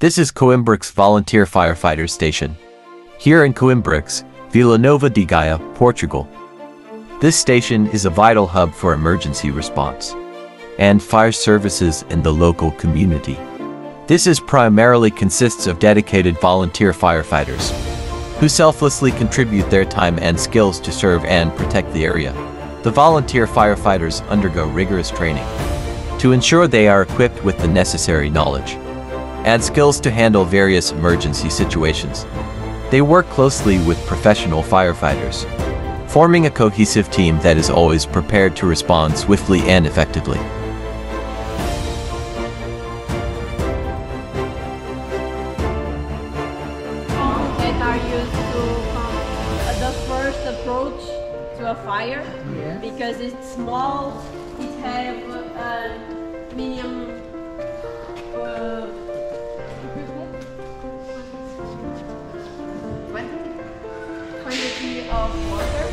This is Coimbroes Volunteer Firefighter Station. Here in Coimbrões, Vila Nova de Gaia, Portugal. This station is a vital hub for emergency response and fire services in the local community. This primarily consists of dedicated volunteer firefighters who selflessly contribute their time and skills to serve and protect the area. The volunteer firefighters undergo rigorous training to ensure they are equipped with the necessary knowledge and skills to handle various emergency situations. They work closely with professional firefighters, forming a cohesive team that is always prepared to respond swiftly and effectively. That are used to the first approach to a fire, because it's small, it have medium quantity of water.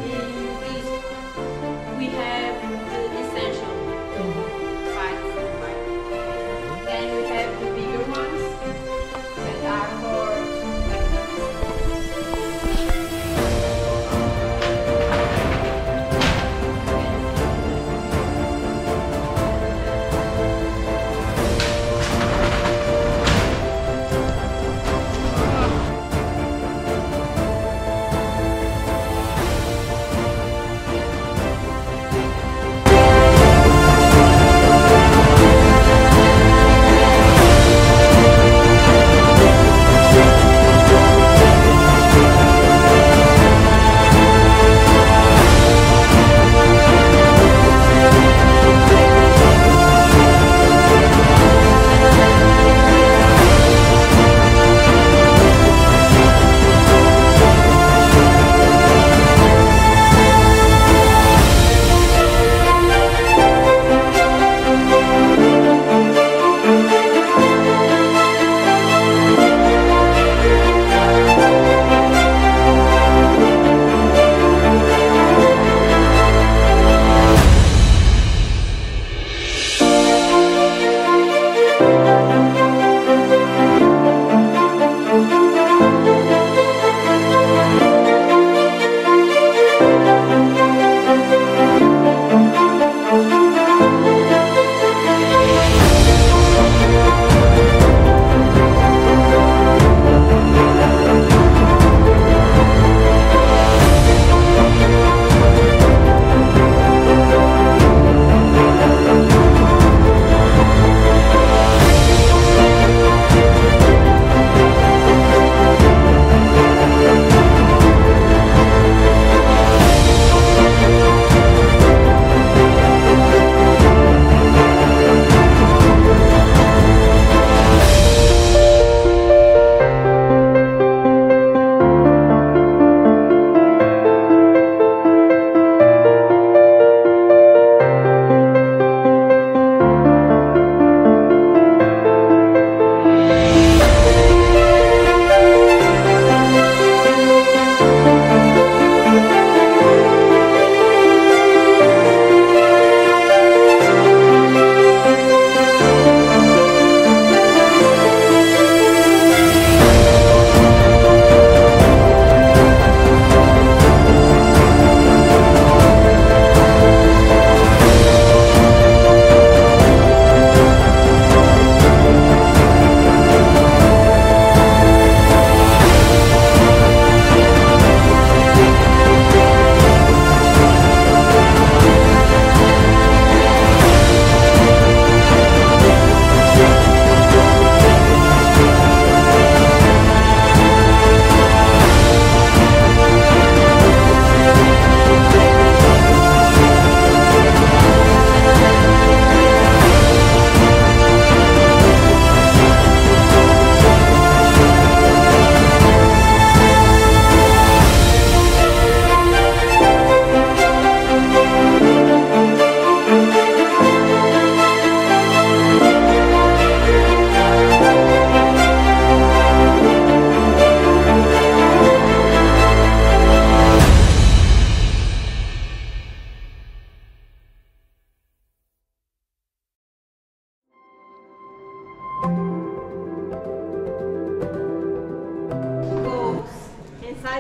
In this, we have the essential to fight the fire. Then we have the bigger ones that are for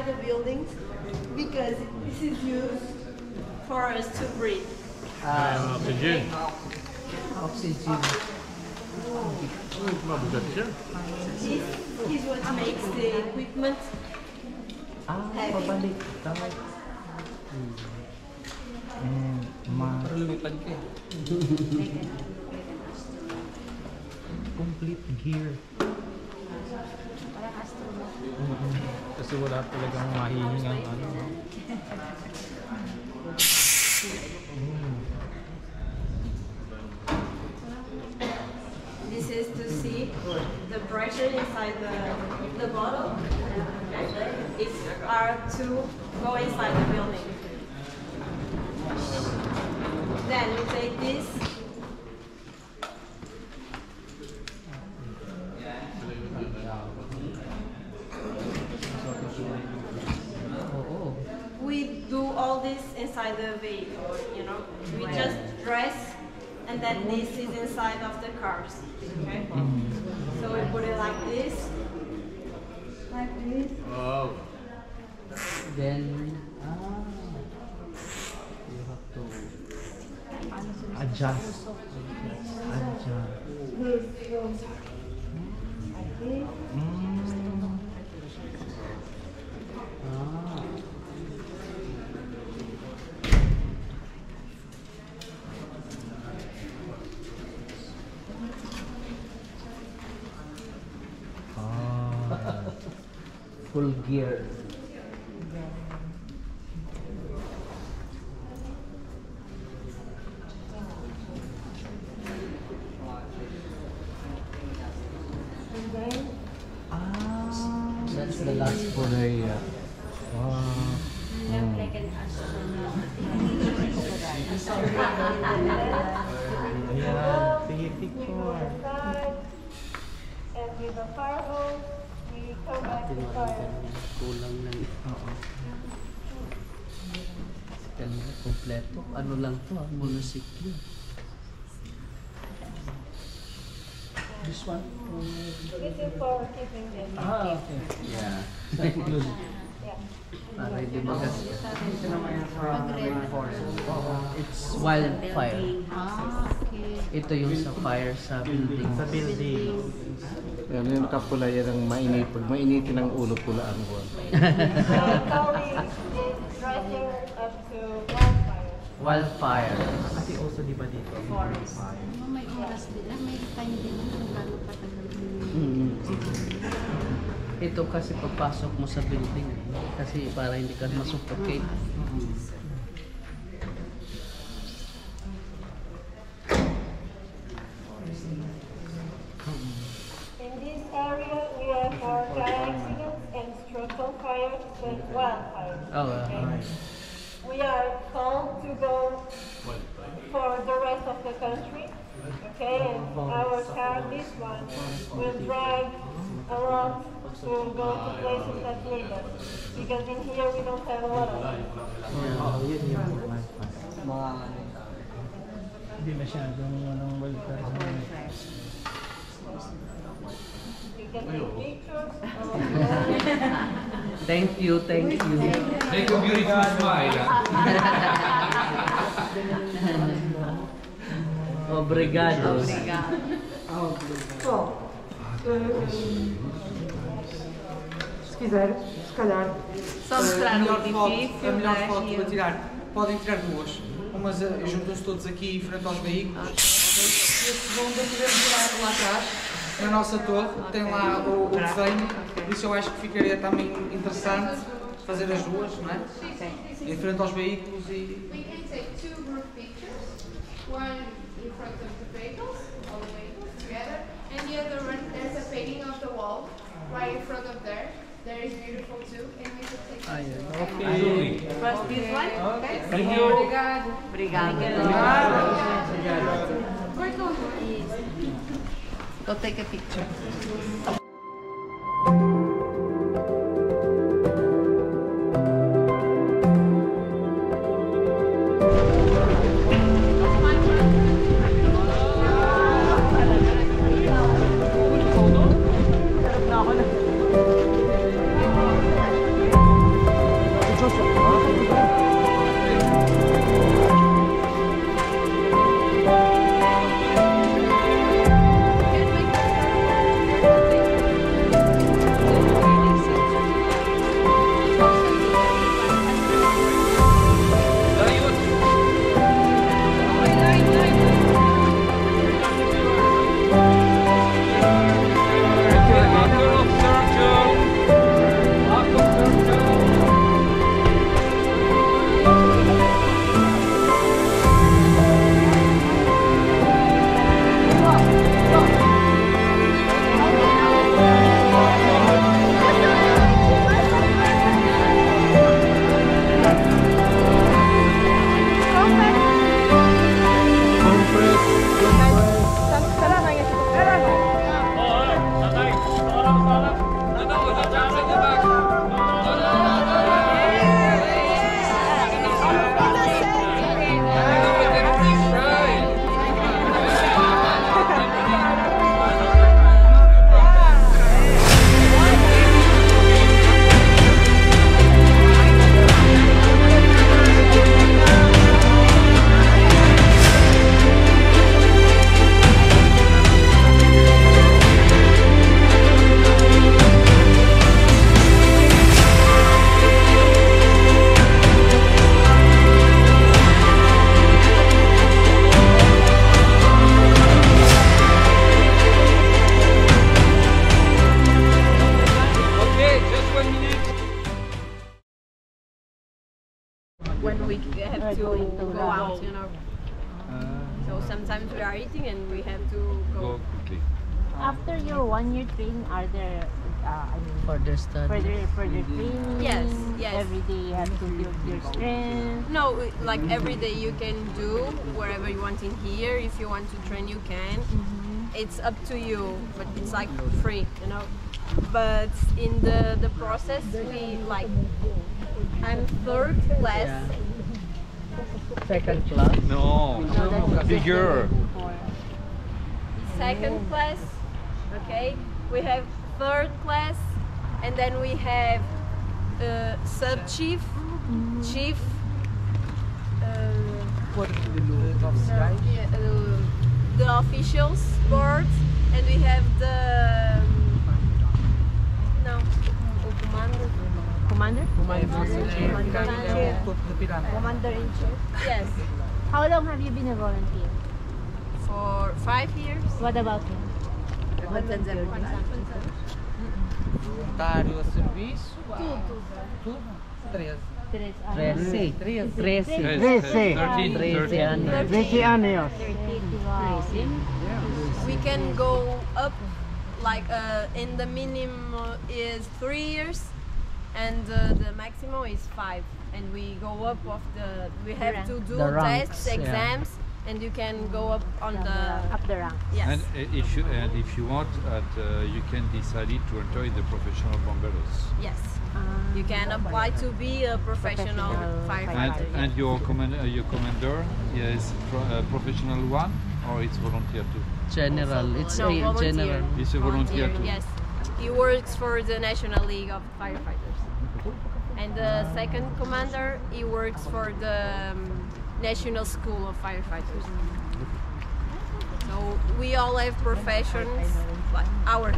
inside the buildings because this is used for us to breathe. Oxygen. Oxygen. Mabigat siya. This is what makes the equipment heavy. Pabalik. And Lumipad ka eh. complete gear. Kasi wala talagang mahihingang ano. This is to see the pressure inside the bottle. It's to go inside the building. Then we take this. We do all this inside the vehicle, you know. We just dress and then this is inside of the cars. Okay? So we put it like this. Like this. Wow. Then, you have to adjust. This goes like this. Full gear. That's the last for the wow. Like an astronaut. Ayan, sige, picture. And with the fire hose, we come back to fire. Kulang lang. Oo. Ganda, kompleto. Ano lang to, monocycle. This one? This is for keeping them. Okay. Yeah. Include. Para hindi magastos. It's wildfire. Ito yung sa fire sa building. Sa building. Yan yung kapula yan ang mainit. Pag mainitin ang ulo, pulaan ko. Wildfire. Kasi also di ba dito? May oras din. May time din kung gano'ng patagal. Ito kasi pagpasok mo sa building. Kasi para hindi ka masuffocate. In this area, we are for fire accidents and structural fires and wildfires. We are called to go for the rest of the country. Okay, and our car, this one, will drive around to go to places that need us. Because in here we don't have a lot of them. Hindi masyadong wildfire. You can take pictures. Thank you, thank you. Make a beautiful smile. Obrigado. Se quiser, se calhar. Só mostrar o A edifício, melhor né? foto para tirar. Podem tirar duas. Umas juntam-se todos aqui em frente aos veículos. E a segunda podemos tirar lá atrás, na nossa torre. Tem lá o desenho. Isso eu acho que ficaria também interessante fazer as duas, não é? Em frente aos veículos e. We can take two group pictures, one in front of the vehicles, all the vehicles together, and the other one, there's a painting of the wall right in front of there. There is beautiful too, and we can take Ayun. First this one? Okay. Thank you. Obrigado. Go take a picture. are to going to go out, you know. So sometimes we are eating and we have to go. quickly. After your 1-year training, are there, Further study. further training? Yes, yes. Every day you have to build your strength. No, like every day you can do wherever you want in here. If you want to train, you can. It's up to you, but it's like free, you know. But in the process, we like, I'm third class. Yeah. Second class. No, bigger. Second class, okay. We have third class, and then we have sub chief, chief, the officials board, and we have the Commander? Commander in chief. Yes, How long have you been a volunteer? for 5 years. What about him? Voluntário a serviço. Tudo. 13. 13. 13 años. 13. We can go up, like in the minimum is 3 years, and the maximum is 5. And we go up of we have to do The ranks, tests, yeah. exams, and you can go up on Up the rank. yes. And if you want, you can decide to enter in the professional bombeiros. Yes. You can apply to be a professional firefighter. And your commander is professional one, or it's volunteer too? General. It's No, a volunteer. general. It's a volunteer too. Yes. He works for the National League of Firefighters. And the second commander, he works for the National School of Firefighters. So we all have professions, like our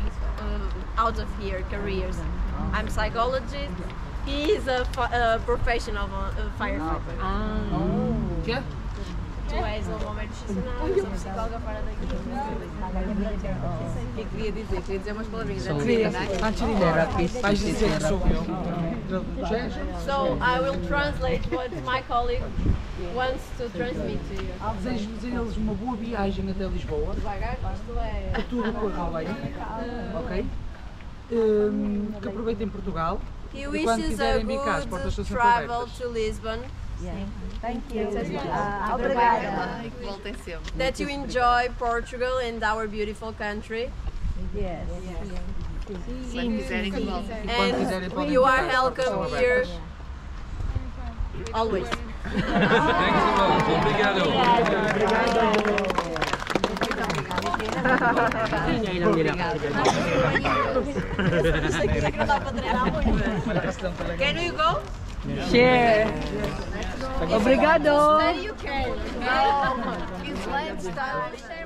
out of here careers. I'm psychologist. He is a professional firefighter. Quê? Tu és um homem profissional, sou psicóloga fora daqui. O que queria dizer? Queria dizer umas palavrinhas. So, Therapist. Vais dizer que sou eu. So I will translate what my colleague wants to transmit to you. Desejo-lhes a eles uma boa viagem até Lisboa. Devagar, isto é. Que tudo corra bem. Ok? Que aproveitem Portugal. He E quando wishes a quiserem vir cá, as portas good estão sempre travel abertas. to Lisbon. Thank you. Obrigada. That you enjoy Portugal and our beautiful country. Yes. And you are welcome here always. Thanks a lot. Obrigado. Can we go? Share. Obrigado. There you can. It's lunchtime.